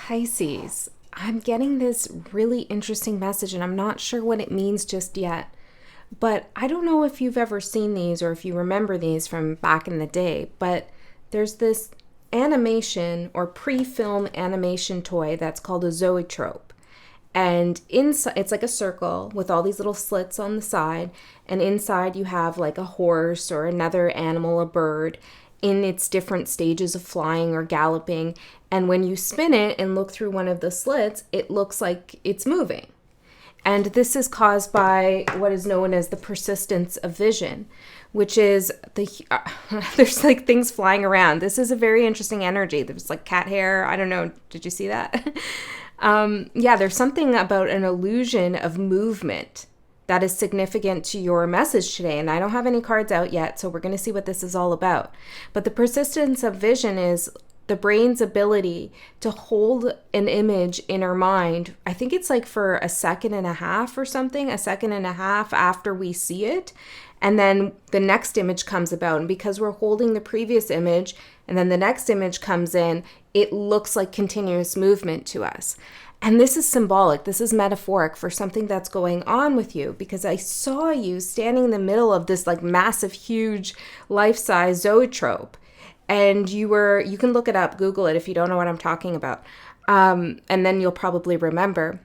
Pisces, I'm getting this really interesting message and I'm not sure what it means just yet. But I don't know if you've ever seen these or if you remember these from back in the day, but there's this animation or pre-film animation toy that's called a zoetrope. And inside, it's like a circle with all these little slits on the side. And inside, you have like a horse or another animal, a bird, in its different stages of flying or galloping. And when you spin it and look through one of the slits, it looks like it's moving. And this is caused by what is known as the persistence of vision, which is there's like things flying around. This is a very interesting energy. There's like cat hair. I don't know. Did you see that? There's something about an illusion of movement that is significant to your message today. And I don't have any cards out yet, so we're going to see what this is all about. But the persistence of vision is the brain's ability to hold an image in our mind. I think it's like for a second and a half or something, a second and a half after we see it. And then the next image comes about. And because we're holding the previous image and then the next image comes in, it looks like continuous movement to us. And this is symbolic. This is metaphoric for something that's going on with you, because I saw you standing in the middle of this like massive, huge, life-size zoetrope. And you can look it up, Google it if you don't know what I'm talking about. And then you'll probably remember.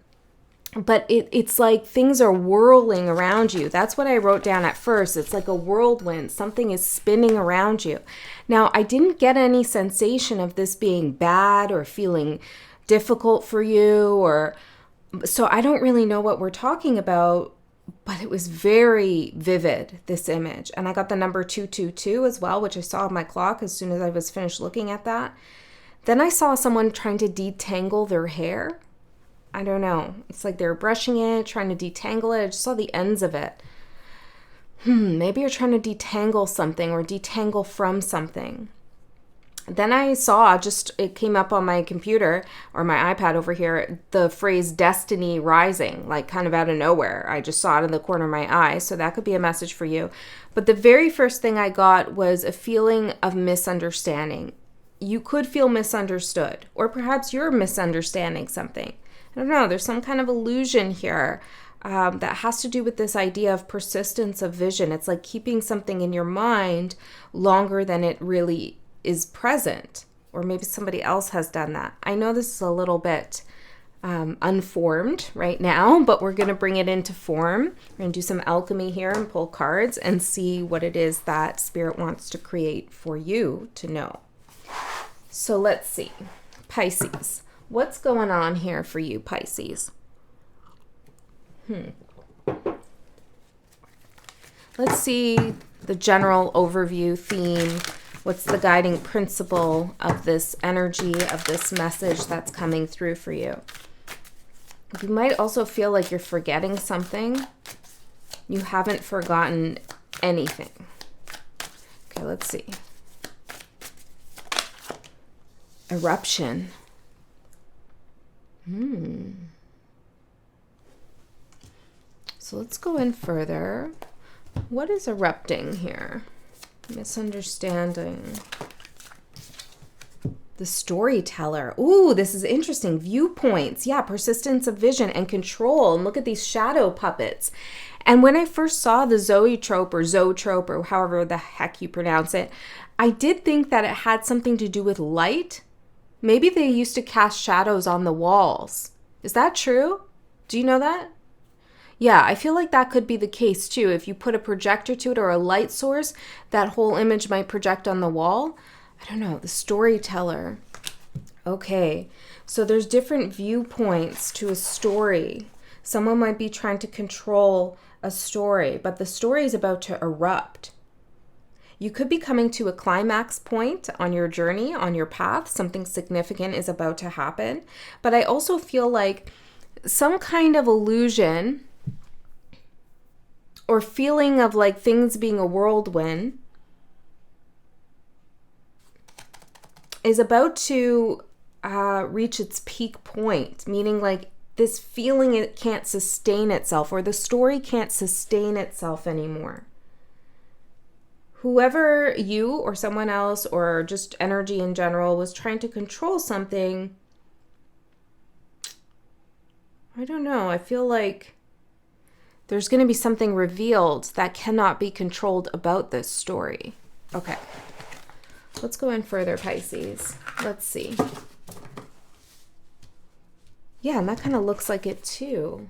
But it's like things are whirling around you. That's what I wrote down at first. It's like a whirlwind. Something is spinning around you. Now, I didn't get any sensation of this being bad or feeling difficult for you, so I don't really know what we're talking about, but it was very vivid, this image. And I got the number 222 as well, which I saw on my clock as soon as I was finished looking at that. Then I saw someone trying to detangle their hair. I don't know. It's like they were brushing it, trying to detangle it. I just saw the ends of it. Maybe you're trying to detangle something or detangle from something. Then I saw, it came up on my computer or my iPad over here, the phrase destiny rising, like kind of out of nowhere. I just saw it in the corner of my eye. So that could be a message for you. But the very first thing I got was a feeling of misunderstanding. You could feel misunderstood, or perhaps you're misunderstanding something. I don't know. There's some kind of illusion here that has to do with this idea of persistence of vision. It's like keeping something in your mind longer than it really is present, or maybe somebody else has done that. I know this is a little bit unformed right now, but we're going to bring it into form. We're going to do some alchemy here and pull cards and see what it is that Spirit wants to create for you to know. So let's see. Pisces. What's going on here for you, Pisces? Let's see the general overview theme. What's the guiding principle of this energy, of this message that's coming through for you? You might also feel like you're forgetting something. You haven't forgotten anything. Okay, let's see. Eruption. So let's go in further. What is erupting here? Misunderstanding. The Storyteller. Ooh, this is interesting. Viewpoints. Yeah, persistence of vision and control. And look at these shadow puppets. And when I first saw the zoetrope or however the heck you pronounce it, I did think that it had something to do with light. Maybe they used to cast shadows on the walls. Is that true? Do you know that? Yeah, I feel like that could be the case too. If you put a projector to it or a light source, that whole image might project on the wall. I don't know. The Storyteller. Okay, so there's different viewpoints to a story. Someone might be trying to control a story, but the story is about to erupt. You could be coming to a climax point on your journey, on your path. Something significant is about to happen. But I also feel like some kind of illusion or feeling of like things being a whirlwind is about to reach its peak point, meaning like this feeling it can't sustain itself, or the story can't sustain itself anymore. Whoever you or someone else or just energy in general was trying to control something I don't know. I feel like there's going to be something revealed that cannot be controlled about this story. Okay. Let's go in further, Pisces. Let's see. Yeah, and that kind of looks like it too.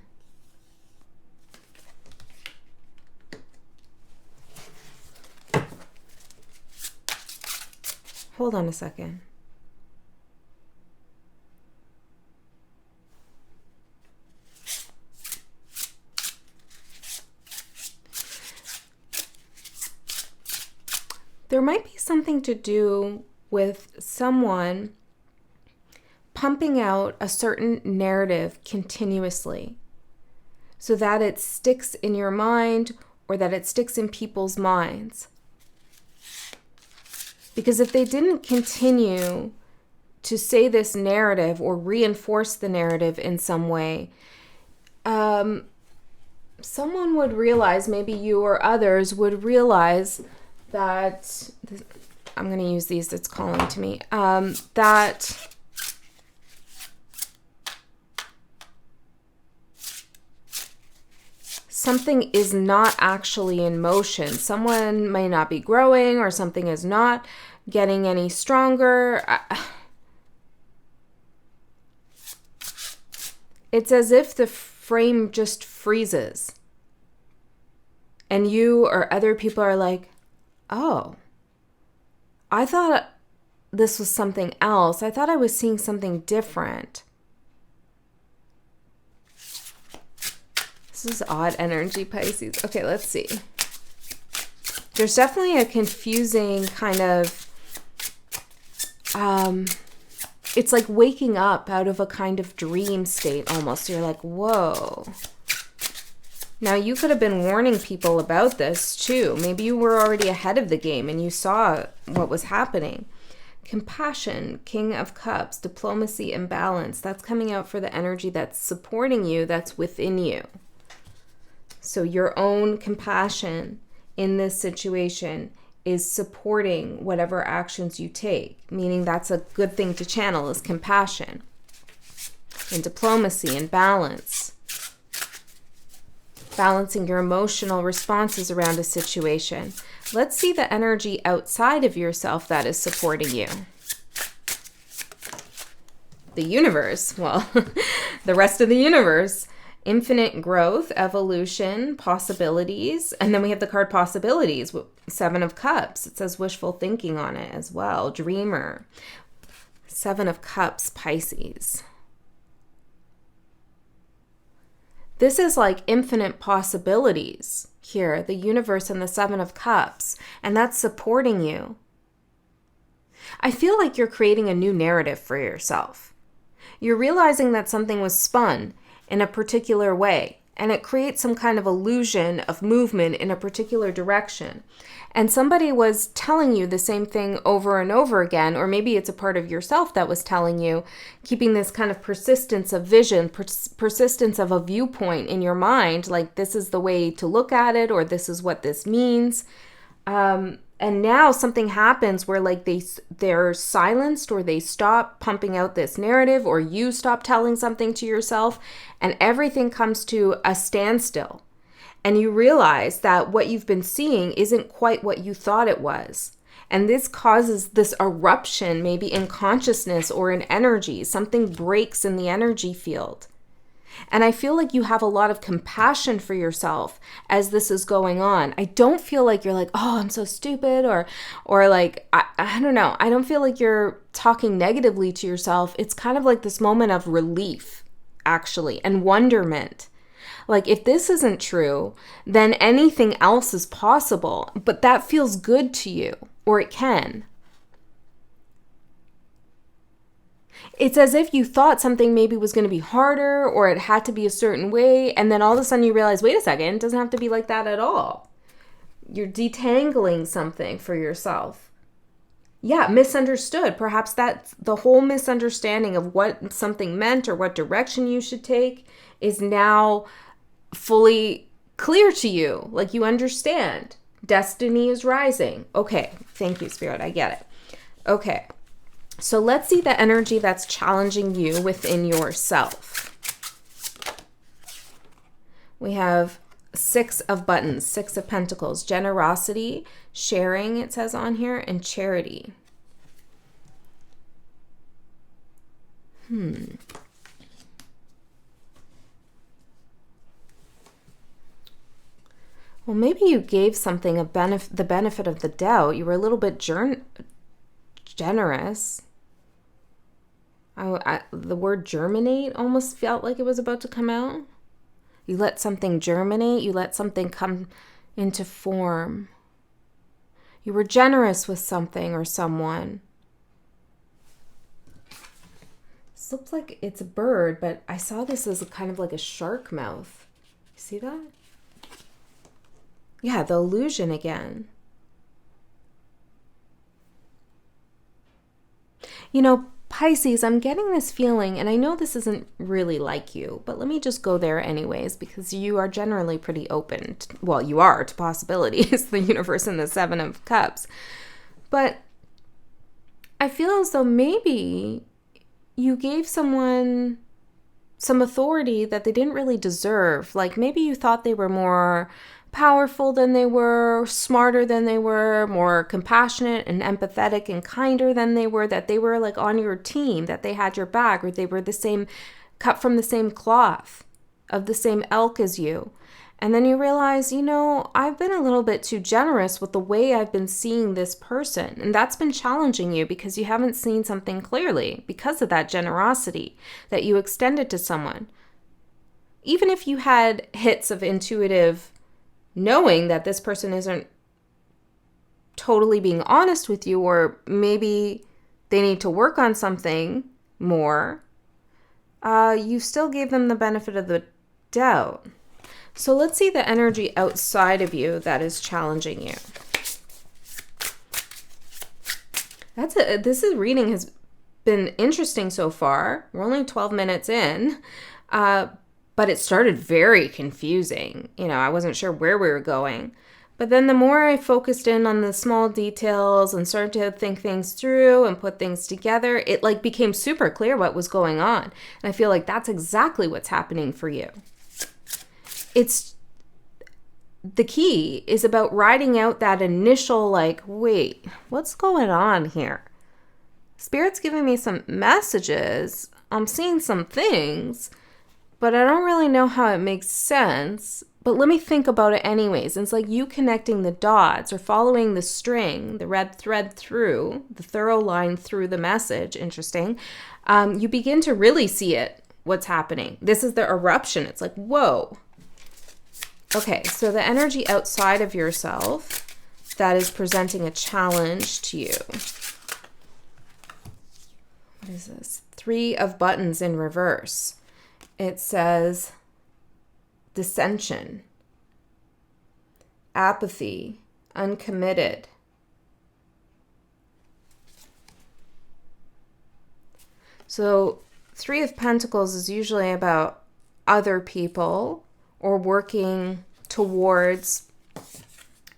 Hold on a second. There might be something to do with someone pumping out a certain narrative continuously so that it sticks in your mind or that it sticks in people's minds. Because if they didn't continue to say this narrative or reinforce the narrative in some way, someone would realize, maybe you or others would realize that, I'm going to use these, it's calling to me, that something is not actually in motion. Someone may not be growing, or something is not getting any stronger. It's as if the frame just freezes. And you or other people are like, oh, I thought this was something else. I thought I was seeing something different. This is odd energy, Pisces. Okay, let's see. There's definitely a confusing kind of, it's like waking up out of a kind of dream state almost. You're like, whoa. Now, you could have been warning people about this too. Maybe you were already ahead of the game and you saw what was happening. Compassion, King of Cups, diplomacy, and balance. That's coming out for the energy that's supporting you, that's within you. So your own compassion in this situation is supporting whatever actions you take, meaning that's a good thing to channel, is compassion. And diplomacy and balance. Balancing your emotional responses around a situation. Let's see the energy outside of yourself that is supporting you. The universe, well, the rest of the universe. Infinite growth, evolution, possibilities. And then we have the card possibilities, 7 of Cups. It says wishful thinking on it as well. Dreamer. 7 of Cups, Pisces. This is like infinite possibilities here, the universe and the 7 of Cups, and that's supporting you. I feel like you're creating a new narrative for yourself. You're realizing that something was spun in a particular way, and it creates some kind of illusion of movement in a particular direction. And somebody was telling you the same thing over and over again, or maybe it's a part of yourself that was telling you, keeping this kind of persistence of vision, persistence of a viewpoint in your mind, like this is the way to look at it, or this is what this means. And now something happens where like they're silenced, or they stop pumping out this narrative, or you stop telling something to yourself, and everything comes to a standstill. And you realize that what you've been seeing isn't quite what you thought it was. And this causes this eruption, maybe in consciousness or in energy. Something breaks in the energy field. And I feel like you have a lot of compassion for yourself as this is going on. I don't feel like you're like, oh, I'm so stupid, or like, I don't know. I don't feel like you're talking negatively to yourself. It's kind of like this moment of relief, actually, and wonderment. Like, if this isn't true, then anything else is possible, but that feels good to you, or it can. It's as if you thought something maybe was going to be harder, or it had to be a certain way, and then all of a sudden you realize, wait a second, it doesn't have to be like that at all. You're detangling something for yourself. Yeah, misunderstood. Perhaps that's the whole misunderstanding of what something meant or what direction you should take is now fully clear to you. Like, you understand. Destiny is rising. Okay, thank you, Spirit. I get it. Okay. So let's see the energy that's challenging you within yourself. We have 6 of buttons, 6 of pentacles, generosity, sharing, it says on here, and charity. Well, maybe you gave something the benefit of the doubt. You were a little bit generous. The word germinate almost felt like it was about to come out. You let something germinate. You let something come into form. You were generous with something or someone. This looks like it's a bird, but I saw this as kind of like a shark mouth. You see that? Yeah, the illusion again. You know, Pisces, I'm getting this feeling, and I know this isn't really like you, but let me just go there anyways, because you are generally pretty open. Well, you are to possibilities, the universe and the 7 of Cups. But I feel as though maybe you gave someone some authority that they didn't really deserve. Like maybe you thought they were more powerful than they were, smarter than they were, more compassionate and empathetic and kinder than they were, that they were like on your team, that they had your back, or they were the same, cut from the same cloth, of the same ilk as you. And then you realize, you know, I've been a little bit too generous with the way I've been seeing this person. And that's been challenging you because you haven't seen something clearly because of that generosity that you extended to someone. Even if you had hits of intuitive knowing that this person isn't totally being honest with you, or maybe they need to work on something more, you still gave them the benefit of the doubt. So let's see the energy outside of you that is challenging you. This reading has been interesting so far. We're only 12 minutes in. But it started very confusing. You know, I wasn't sure where we were going. But then the more I focused in on the small details and started to think things through and put things together, it like became super clear what was going on. And I feel like that's exactly what's happening for you. It's the key is about riding out that initial like, wait, what's going on here? Spirit's giving me some messages. I'm seeing some things, but I don't really know how it makes sense. But let me think about it anyways. And it's like you connecting the dots or following the string, the red thread through, the thorough line through the message. Interesting. You begin to really see it, what's happening. This is the eruption. It's like, whoa. Okay, so the energy outside of yourself that is presenting a challenge to you. What is this? 3 of buttons in reverse. It says dissension, apathy, uncommitted. So 3 of Pentacles is usually about other people or working towards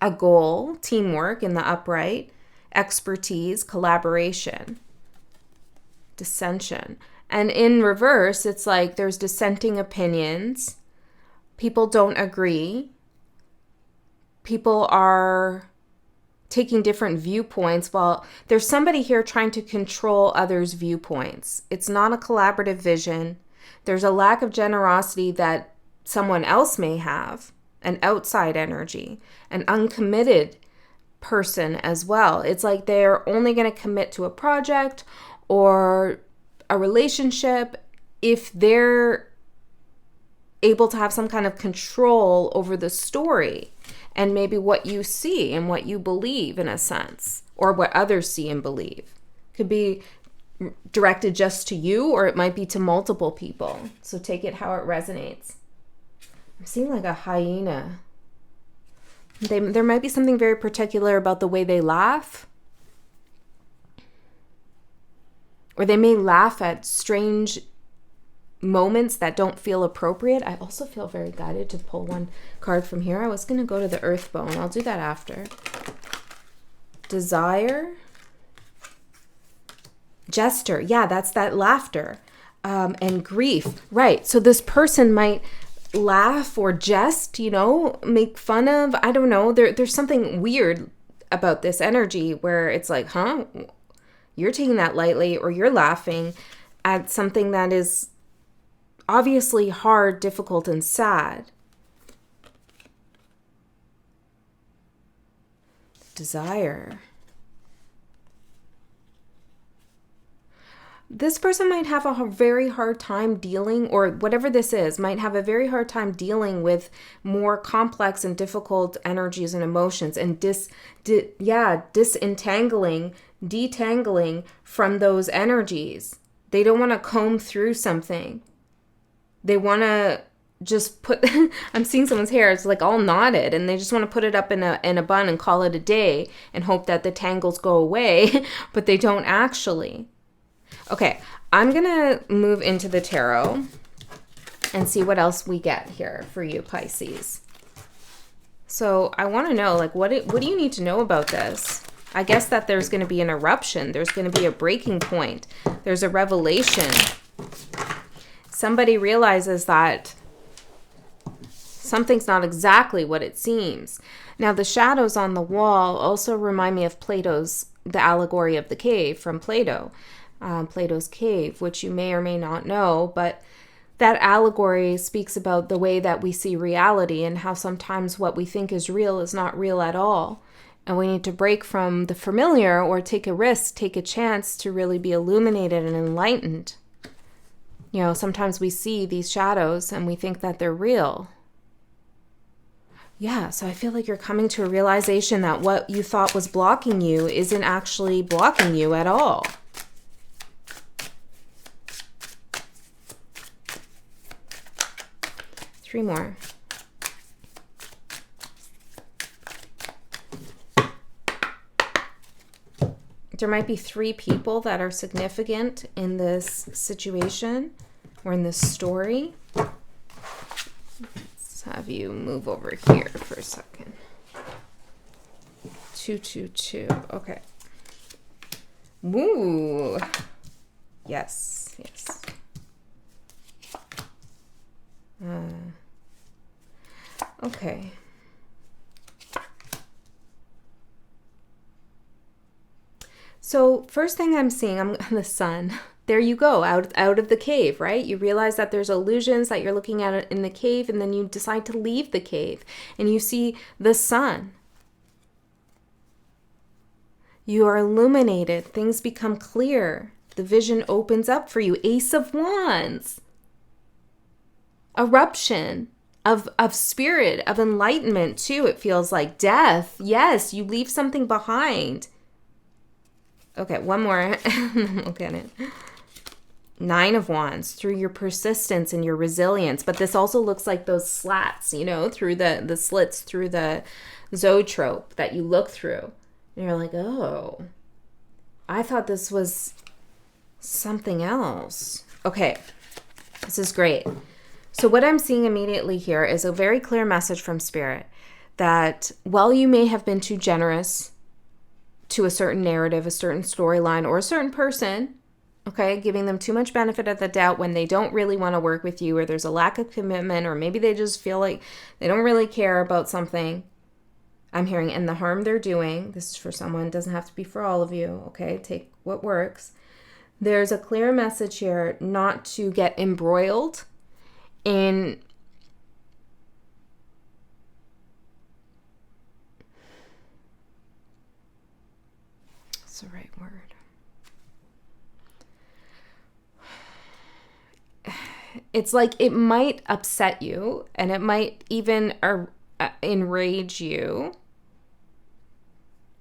a goal, teamwork in the upright, expertise, collaboration, dissension. And in reverse, it's like there's dissenting opinions. People don't agree. People are taking different viewpoints. Well, there's somebody here trying to control others' viewpoints. It's not a collaborative vision. There's a lack of generosity that someone else may have, an outside energy, an uncommitted person as well. It's like they're only going to commit to a project or a relationship if they're able to have some kind of control over the story and maybe what you see and what you believe in a sense, or what others see and believe. Could be directed just to you, or it might be to multiple people. So take it how it resonates. I'm seeing like a hyena. There might be something very particular about the way they laugh. Or they may laugh at strange moments that don't feel appropriate. I also feel very guided to pull one card from here. I was going to go to the Earth Bone. I'll do that after. Desire. Jester. Yeah, that's that laughter. And grief. Right. So this person might laugh or jest, make fun of. I don't know. There's something weird about this energy where it's like, huh? You're taking that lightly, or you're laughing at something that is obviously hard, difficult, and sad. Desire. This person might have a very hard time dealing, or whatever this is, might have a very hard time dealing with more complex and difficult energies and emotions, and disentangling, detangling from those energies. They don't want to comb through something. They want to just put, I'm seeing someone's hair, it's like all knotted, and they just want to put it up in a bun and call it a day and hope that the tangles go away, but they don't actually. Okay, I'm going to move into the tarot and see what else we get here for you, Pisces. So I want to know, like, what do you need to know about this? I guess that there's going to be an eruption. There's going to be a breaking point. There's a revelation. Somebody realizes that something's not exactly what it seems. Now, the shadows on the wall also remind me of the allegory of the cave from Plato. Plato's cave, which you may or may not know, but that allegory speaks about the way that we see reality and how sometimes what we think is real is not real at all. And we need to break from the familiar or take a risk, take a chance to really be illuminated and enlightened. Sometimes we see these shadows and we think that they're real. Yeah, so I feel like you're coming to a realization that what you thought was blocking you isn't actually blocking you at all. Three more. There might be 3 people that are significant in this situation or in this story. Let's have you move over here for a second. 2, 2, 2. Okay. Woo. Yes. Okay. So first thing I'm seeing, I'm the sun. There you go, out of the cave, right? You realize that there's illusions that you're looking at in the cave, and then you decide to leave the cave, and you see the sun. You are illuminated. Things become clear. The vision opens up for you. Ace of Wands. Eruption of spirit, of enlightenment too. It feels like death. Yes, you leave something behind. Okay, one more. Look at it. 9 of Wands, through your persistence and your resilience. But this also looks like those slats, through the slits through the zoetrope that you look through. And you're like, oh, I thought this was something else. Okay, this is great. So what I'm seeing immediately here is a very clear message from Spirit that while you may have been too generous to a certain narrative, a certain storyline, or a certain person, okay, giving them too much benefit of the doubt when they don't really want to work with you, or there's a lack of commitment, or maybe they just feel like they don't really care about something, I'm hearing, and the harm they're doing, this is for someone, doesn't have to be for all of you, okay, take what works. There's a clear message here not to get embroiled in what's the right word? It's like it might upset you, and it might even enrage you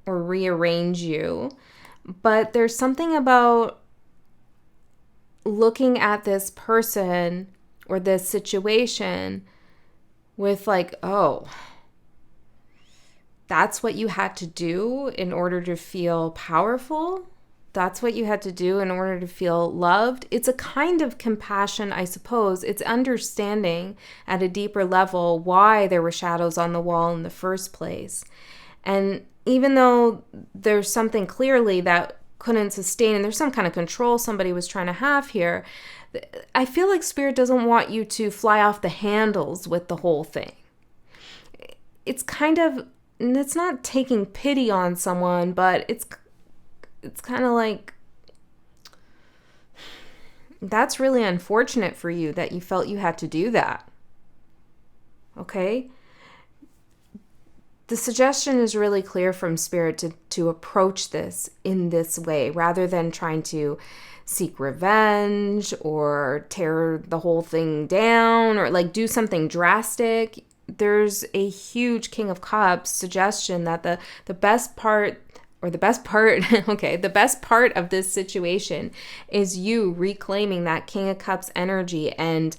or rearrange you, but there's something about looking at this person or this situation with like, oh, that's what you had to do in order to feel powerful. That's what you had to do in order to feel loved. It's a kind of compassion, I suppose. It's understanding at a deeper level why there were shadows on the wall in the first place. And even though there's something clearly that couldn't sustain, and there's some kind of control somebody was trying to have here. I feel like Spirit doesn't want you to fly off the handles with the whole thing. It's kind of, it's not taking pity on someone, but it's kind of like, that's really unfortunate for you that you felt you had to do that. Okay? The suggestion is really clear from Spirit to approach this in this way, rather than trying to seek revenge or tear the whole thing down or like do something drastic. There's a huge King of Cups suggestion that the best part of this situation is you reclaiming that King of Cups energy and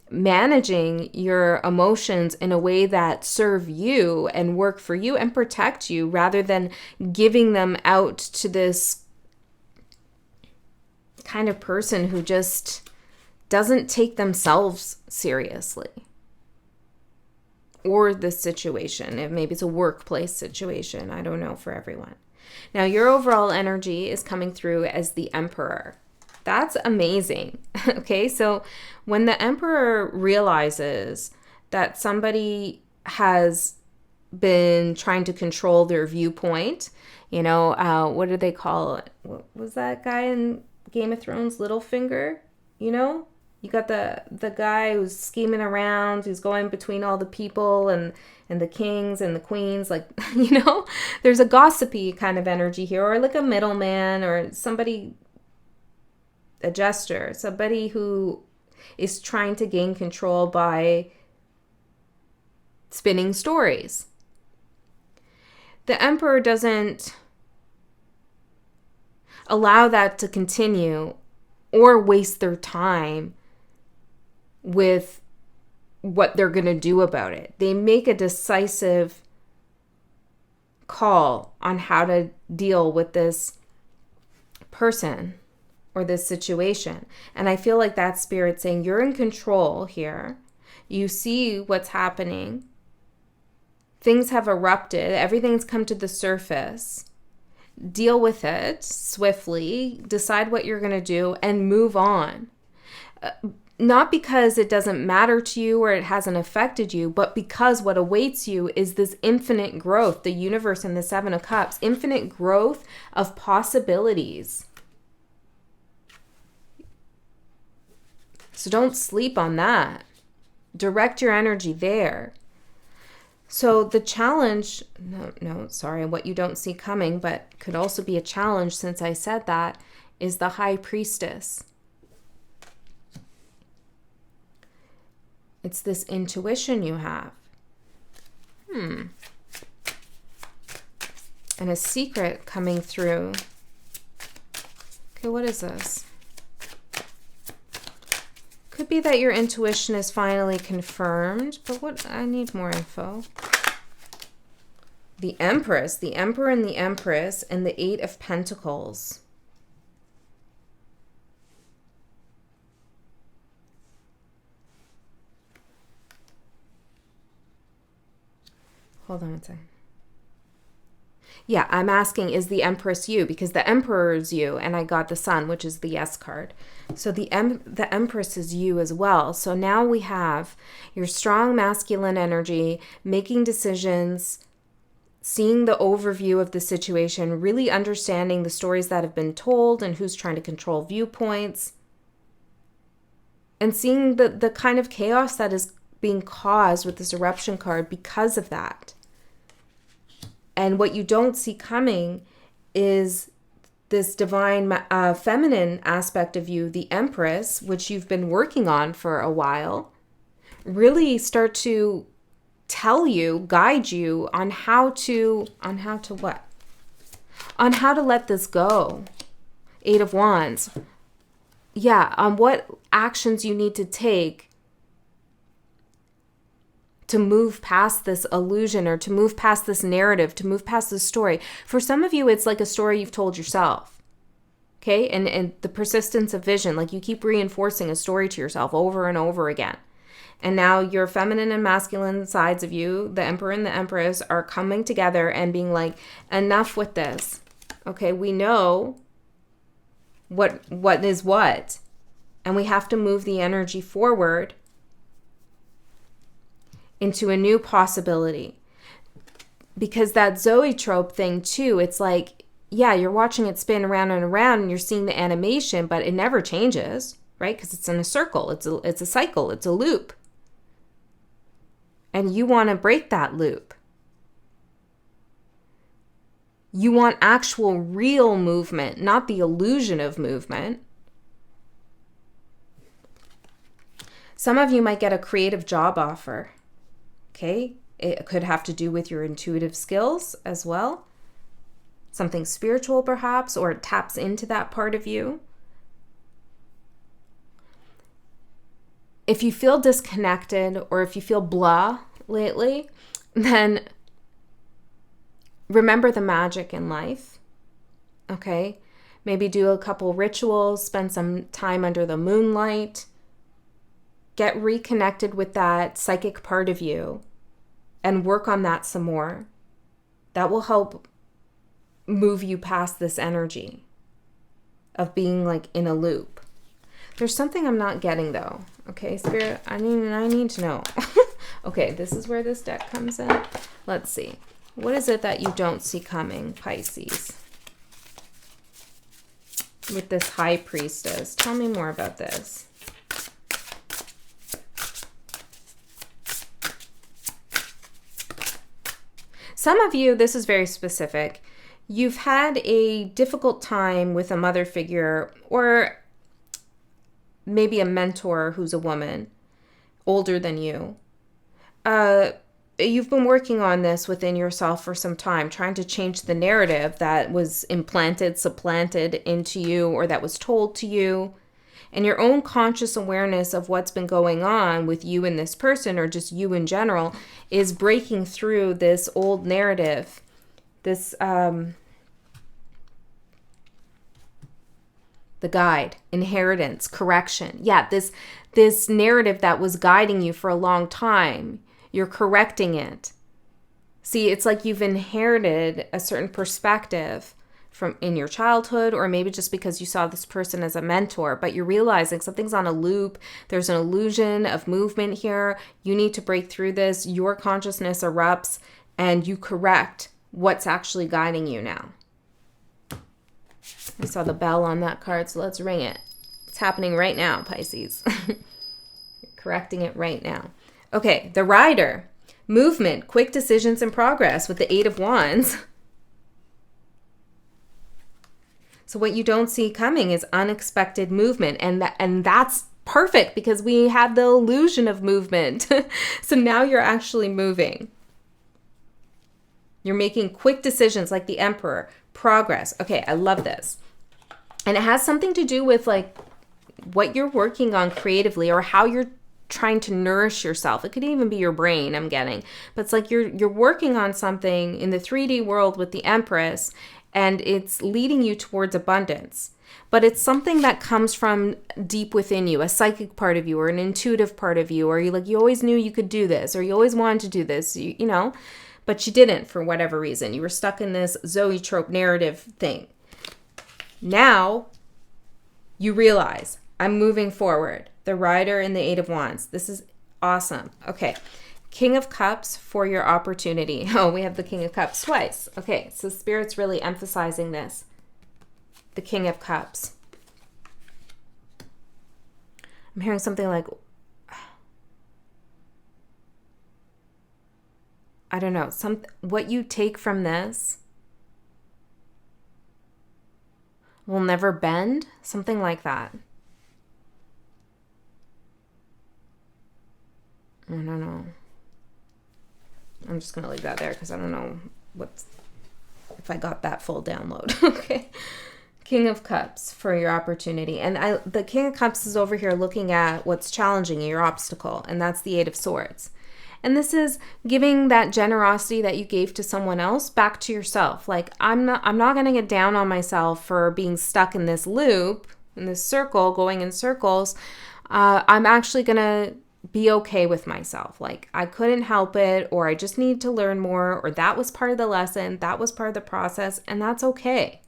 managing your emotions in a way that serve you and work for you and protect you, rather than giving them out to this kind of person who just doesn't take themselves seriously. Or this situation, maybe it's a workplace situation, I don't know, for everyone. Now, your overall energy is coming through as the Emperor. That's amazing. Okay, so when the Emperor realizes that somebody has been trying to control their viewpoint, what do they call it? What was that guy in Game of Thrones, Littlefinger? You got the guy who's scheming around, who's going between all the people and the kings and the queens, like, there's a gossipy kind of energy here, or like a middleman, or somebody, a jester, somebody who is trying to gain control by spinning stories. The Emperor doesn't allow that to continue or waste their time with what they're going to do about it. They make a decisive call on how to deal with this person or this situation. And I feel like that Spirit saying, you're in control here. You see what's happening. Things have erupted. Everything's come to the surface. Deal with it swiftly. Decide what you're going to do and move on. Not because it doesn't matter to you or it hasn't affected you, but because what awaits you is this infinite growth, the universe and the Seven of Cups, infinite growth of possibilities. So don't sleep on that. Direct your energy there. So the challenge, what you don't see coming, but could also be a challenge since I said that, is the High Priestess. It's this intuition you have. And a secret coming through. Okay, what is this? Could be that your intuition is finally confirmed, but what? I need more info. The Empress, the Emperor and the Empress, and the Eight of Pentacles. Hold on one second. Yeah, I'm asking, is the Empress you? Because the Emperor is you, and I got the Sun, which is the Yes card. So the Empress is you as well. So now we have your strong masculine energy, making decisions, seeing the overview of the situation, really understanding the stories that have been told and who's trying to control viewpoints, and seeing the kind of chaos that is being caused with this eruption card because of that. And what you don't see coming is this divine feminine aspect of you, the Empress, which you've been working on for a while, really start to tell you, guide you on how to let this go. Eight of Wands. Yeah, on what actions you need to take to move past this illusion, or to move past this narrative, to move past this story. For some of you, it's like a story you've told yourself. Okay? And the persistence of vision, like you keep reinforcing a story to yourself over and over again. And now your feminine and masculine sides of you, the Emperor and the Empress, are coming together and being like, enough with this. Okay, we know what is what. And we have to move the energy forward into a new possibility. Because that zoetrope thing too, it's like, yeah, you're watching it spin around and around and you're seeing the animation, but it never changes, right? Because it's in a circle, it's a cycle, it's a loop. And you want to break that loop. You want actual real movement, not the illusion of movement. Some of you might get a creative job offer, okay? It could have to do with your intuitive skills as well. Something spiritual perhaps, or it taps into that part of you. If you feel disconnected or if you feel blah lately, then remember the magic in life, okay? Maybe do a couple rituals, spend some time under the moonlight, get reconnected with that psychic part of you and work on that some more. That will help move you past this energy of being like in a loop. There's something I'm not getting though. Okay, Spirit, I need to know. Okay, this is where this deck comes in. Let's see. What is it that you don't see coming, Pisces? With this High Priestess. Tell me more about this. Some of you, this is very specific. You've had a difficult time with a mother figure or maybe a mentor who's a woman older than you. You've been working on this within yourself for some time, trying to change the narrative that was implanted, supplanted into you, or that was told to you. And your own conscious awareness of what's been going on with you and this person, or just you in general, is breaking through this old narrative, this, the guide, inheritance, correction. Yeah, this narrative that was guiding you for a long time. You're correcting it. See, it's like you've inherited a certain perspective from in your childhood, or maybe just because you saw this person as a mentor, but you're realizing something's on a loop. There's an illusion of movement here. You need to break through this. Your consciousness erupts and you correct what's actually guiding you now. I saw the bell on that card, so let's ring it. It's happening right now, Pisces. You're correcting it right now. Okay, the Rider. Movement, quick decisions, and progress with the Eight of Wands. So what you don't see coming is unexpected movement. And that's perfect because we have the illusion of movement. So now you're actually moving. You're making quick decisions like the Emperor. Progress. Okay, I love this. And it has something to do with like what you're working on creatively or how you're trying to nourish yourself. It could even be your brain, I'm getting. But it's like you're working on something in the 3D world with the Empress, and it's leading you towards abundance. But it's something that comes from deep within you, a psychic part of you or an intuitive part of you, or you always knew you could do this, or you always wanted to do this, you know, but you didn't for whatever reason. You were stuck in this zoetrope narrative thing. Now you realize, I'm moving forward. The Rider and the Eight of Wands. This is awesome. Okay. King of Cups for your opportunity. Oh, we have the King of Cups twice. Okay. So Spirit's really emphasizing this. The King of Cups. I'm hearing something like, I don't know, what you take from this will never bend. Something like that. I don't know. I'm just going to leave that there because I don't know if I got that full download. Okay. King of Cups for your opportunity. And the King of Cups is over here looking at what's challenging you, your obstacle. And that's the Eight of Swords. And this is giving that generosity that you gave to someone else back to yourself. Like, I'm not going to get down on myself for being stuck in this loop, in this circle, going in circles. I'm actually going to be okay with myself. Like, I couldn't help it, or I just need to learn more, or that was part of the lesson, that was part of the process, and that's okay.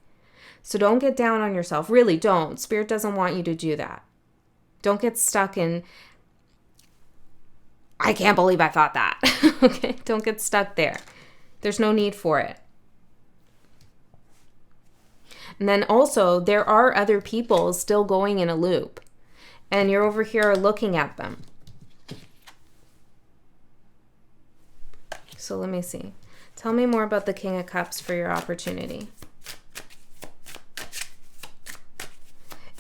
So don't get down on yourself. Really don't. Spirit doesn't want you to do that. Don't get stuck in, I can't believe I thought that. Okay? Don't get stuck there. There's no need for it. And then also, there are other people still going in a loop. And you're over here looking at them. So let me see. Tell me more about the King of Cups for your opportunity.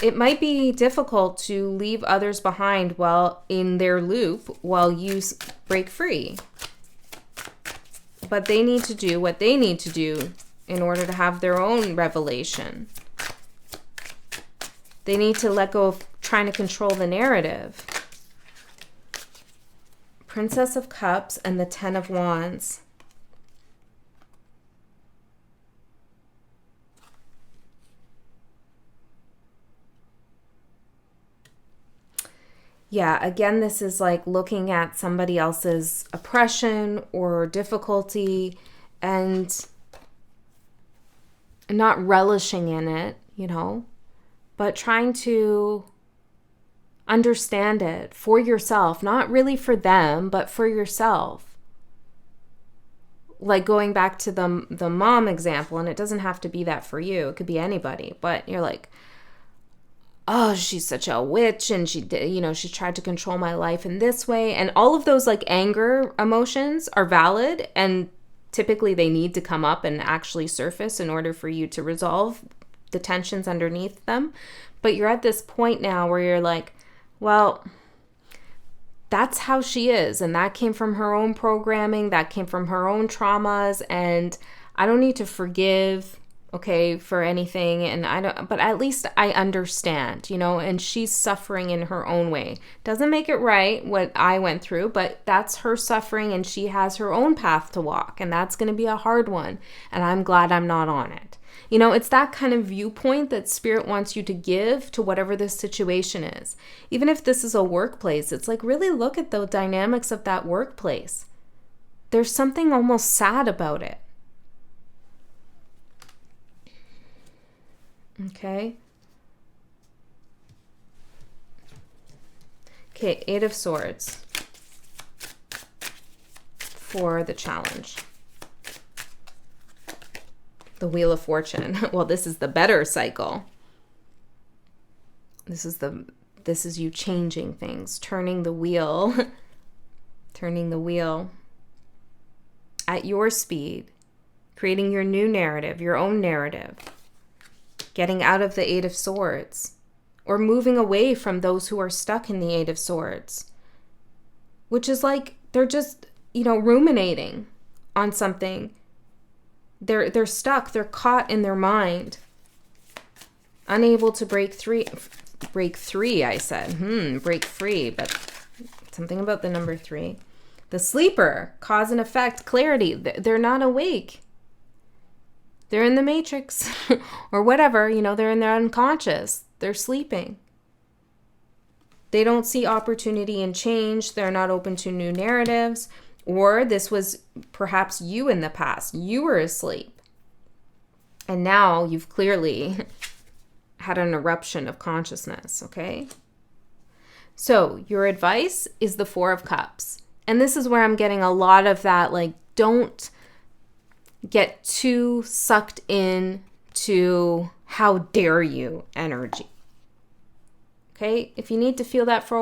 It might be difficult to leave others behind while in their loop while you break free. But they need to do what they need to do in order to have their own revelation. They need to let go of trying to control the narrative. Princess of Cups and the Ten of Wands. Yeah, again, this is like looking at somebody else's oppression or difficulty and not relishing in it, you know, but trying to understand it for yourself, not really for them, but for yourself. Like going back to the mom example, and it doesn't have to be that for you. It could be anybody, but you're like, oh, she's such a witch and she did, you know, she tried to control my life in this way. And all of those like anger emotions are valid, and typically they need to come up and actually surface in order for you to resolve the tensions underneath them. But you're at this point now where you're like, well, that's how she is. And that came from her own programming. That came from her own traumas. And I don't need to forgive, okay, for anything. And but at least I understand, you know, and she's suffering in her own way. Doesn't make it right what I went through, but that's her suffering and she has her own path to walk. And that's going to be a hard one. And I'm glad I'm not on it. You know, it's that kind of viewpoint that Spirit wants you to give to whatever this situation is. Even if this is a workplace, it's like really look at the dynamics of that workplace. There's something almost sad about it. Okay. Okay, Eight of Swords for the challenge. The Wheel of Fortune. Well, this is the better cycle. This is you changing things, turning the wheel, turning the wheel at your speed, creating your new narrative, your own narrative, getting out of the Eight of Swords, or moving away from those who are stuck in the Eight of Swords, which is like they're just, you know, ruminating on something. They're stuck. They're caught in their mind, unable to break free. Break free, but something about the number 3. The Sleeper, cause and effect, clarity. They're not awake. They're in the matrix or whatever, you know, they're in their unconscious. They're sleeping. They don't see opportunity and change. They're not open to new narratives. Or this was perhaps you in the past. You were asleep. And now you've clearly had an eruption of consciousness, okay? So your advice is the Four of Cups. And this is where I'm getting a lot of that, like, don't get too sucked in to how dare you energy. Okay, if you need to feel that for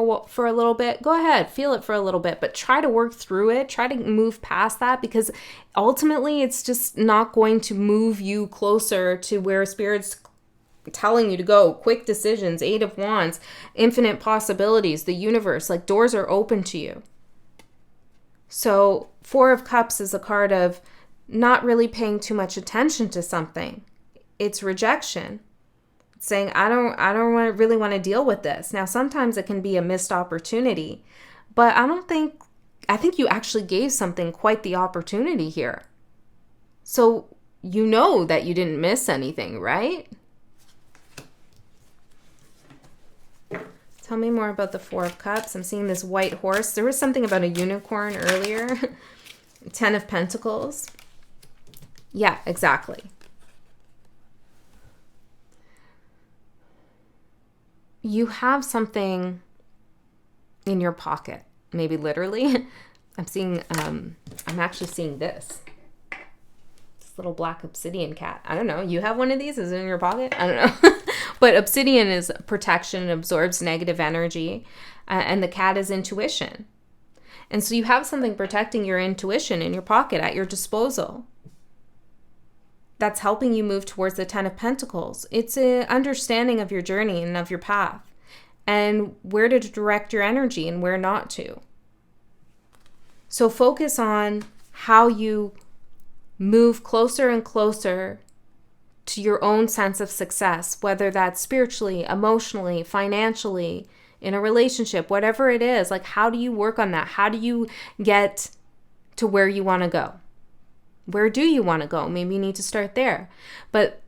a little bit, go ahead, feel it for a little bit, but try to work through it. Try to move past that, because ultimately it's just not going to move you closer to where Spirit's telling you to go. Quick decisions, Eight of Wands, infinite possibilities, the universe, like doors are open to you. So Four of Cups is a card of not really paying too much attention to something. It's rejection. Saying, I don't really want to deal with this. Now, sometimes it can be a missed opportunity, but I think you actually gave something quite the opportunity here. So you know that you didn't miss anything, right? Tell me more about the Four of Cups. I'm seeing this white horse. There was something about a unicorn earlier. 10 of Pentacles. Yeah, exactly. you have something in your pocket, maybe literally. I'm actually seeing this little black obsidian cat. I don't know. You have one of these? Is it in your pocket? I don't know. But obsidian is protection and absorbs negative energy. And the cat is intuition. And so you have something protecting your intuition in your pocket at your disposal. That's helping you move towards the 10 of Pentacles. It's an understanding of your journey and of your path and where to direct your energy and where not to. So focus on how you move closer and closer to your own sense of success, whether that's spiritually, emotionally, financially, in a relationship, whatever it is. Like, how do you work on that? How do you get to where you want to go? Where do you want to go? Maybe you need to start there. But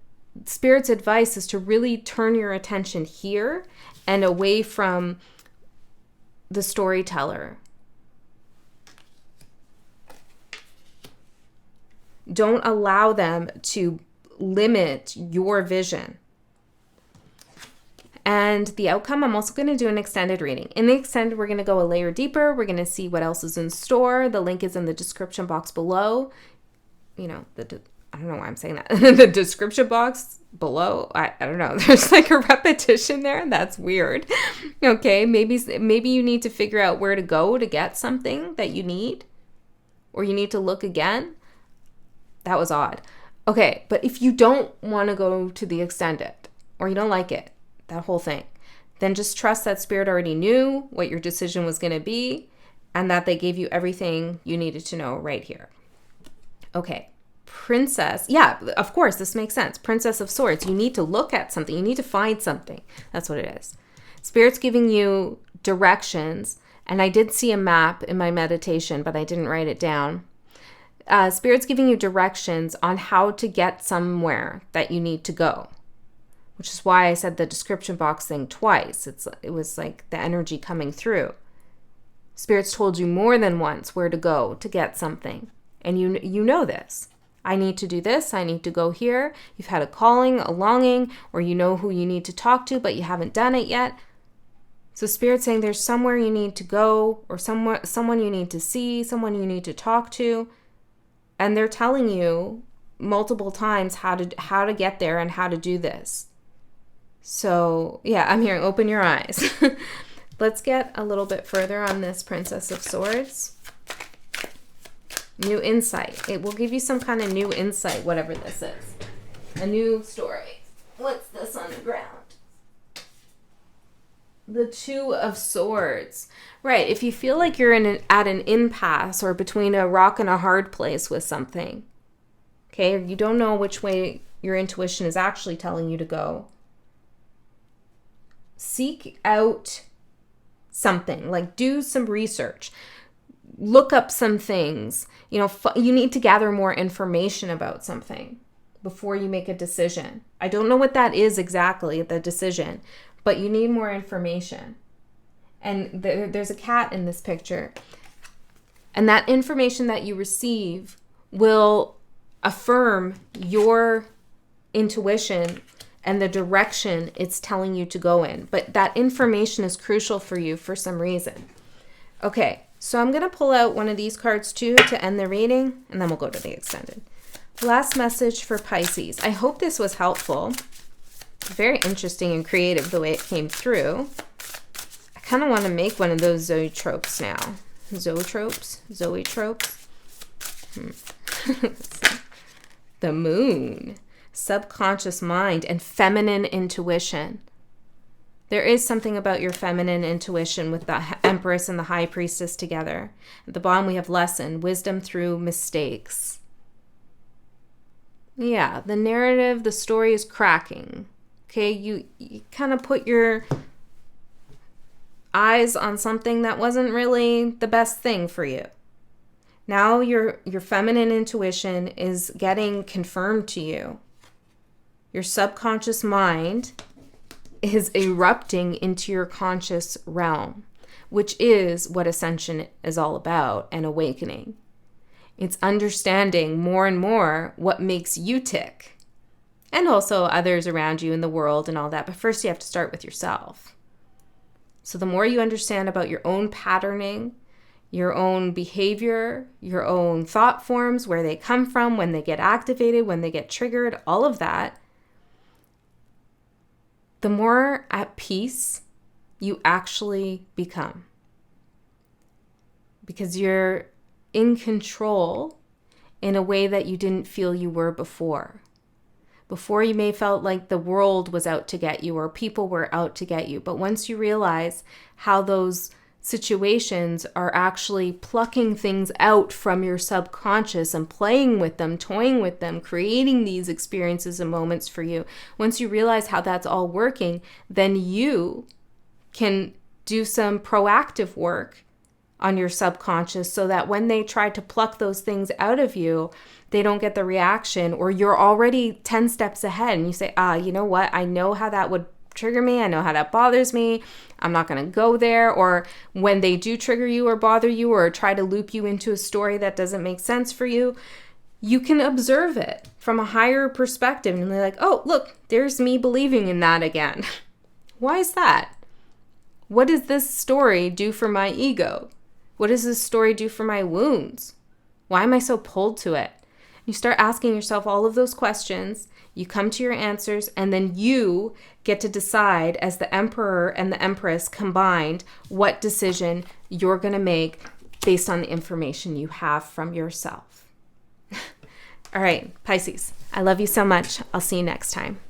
Spirit's advice is to really turn your attention here and away from the storyteller. Don't allow them to limit your vision. And the outcome, I'm also going to do an extended reading. In the extended, we're going to go a layer deeper. We're going to see what else is in store. The link is in the description box below. You know, I don't know why I'm saying that. The description box below. I don't know. There's like a repetition there. That's weird. Okay, maybe you need to figure out where to go to get something that you need. Or you need to look again. That was odd. Okay, but if you don't want to go to the extended, or you don't like it, that whole thing, then just trust that Spirit already knew what your decision was going to be and that they gave you everything you needed to know right here. Okay, Princess. Yeah, of course, this makes sense. Princess of Swords. You need to look at something. You need to find something. That's what it is. Spirit's giving you directions, and I did see a map in my meditation, but I didn't write it down. Spirit's giving you directions on how to get somewhere that you need to go, which is why I said the description box thing twice. It was like the energy coming through. Spirit's told you more than once where to go to get something, and you know this. I need to do this. I need to go here. You've had a calling, a longing, or you know who you need to talk to, but you haven't done it yet. So Spirit's saying there's somewhere you need to go, or someone you need to see, someone you need to talk to. And they're telling you multiple times how to get there and how to do this. So, yeah, I'm hearing open your eyes. Let's get a little bit further on this Princess of Swords. New insight. It will give you some kind of new insight, whatever this is. A new story. What's this on the ground? The Two of Swords. Right, if you feel like you're at an impasse or between a rock and a hard place with something, okay, you don't know which way your intuition is actually telling you to go, seek out something, like do some research, look up some things, you need to gather more information about something before you make a decision. I don't know what that is exactly, the decision, but you need more information. And there's a cat in this picture. And that information that you receive will affirm your intuition and the direction it's telling you to go in. But that information is crucial for you for some reason. Okay, so I'm going to pull out one of these cards too to end the reading, and then we'll go to the extended. Last message for Pisces. I hope this was helpful. Very interesting and creative the way it came through. I kind of want to make one of those zoetropes now. Zoetropes? The moon. Subconscious mind and feminine intuition. There is something about your feminine intuition with the Empress and the High Priestess together. At the bottom we have lesson, wisdom through mistakes. Yeah, the narrative, the story is cracking. Okay, you kind of put your eyes on something that wasn't really the best thing for you. Now your feminine intuition is getting confirmed to you. Your subconscious mind is erupting into your conscious realm, which is what ascension is all about and awakening. It's understanding more and more what makes you tick. And also others around you in the world and all that. But first you have to start with yourself. So the more you understand about your own patterning, your own behavior, your own thought forms, where they come from, when they get activated, when they get triggered, all of that, the more at peace you actually become. Because you're in control in a way that you didn't feel you were before. Before, you may have felt like the world was out to get you or people were out to get you. But once you realize how those situations are actually plucking things out from your subconscious and playing with them, toying with them, creating these experiences and moments for you, once you realize how that's all working, then you can do some proactive work on your subconscious so that when they try to pluck those things out of you, they don't get the reaction, or you're already 10 steps ahead and you say, you know what? I know how that would trigger me. I know how that bothers me. I'm not going to go there. Or when they do trigger you or bother you or try to loop you into a story that doesn't make sense for you, you can observe it from a higher perspective and be like, oh, look, there's me believing in that again. Why is that? What does this story do for my ego? What does this story do for my wounds? Why am I so pulled to it? You start asking yourself all of those questions, you come to your answers, and then you get to decide, as the Emperor and the Empress combined, what decision you're going to make based on the information you have from yourself. All right, Pisces, I love you so much. I'll see you next time.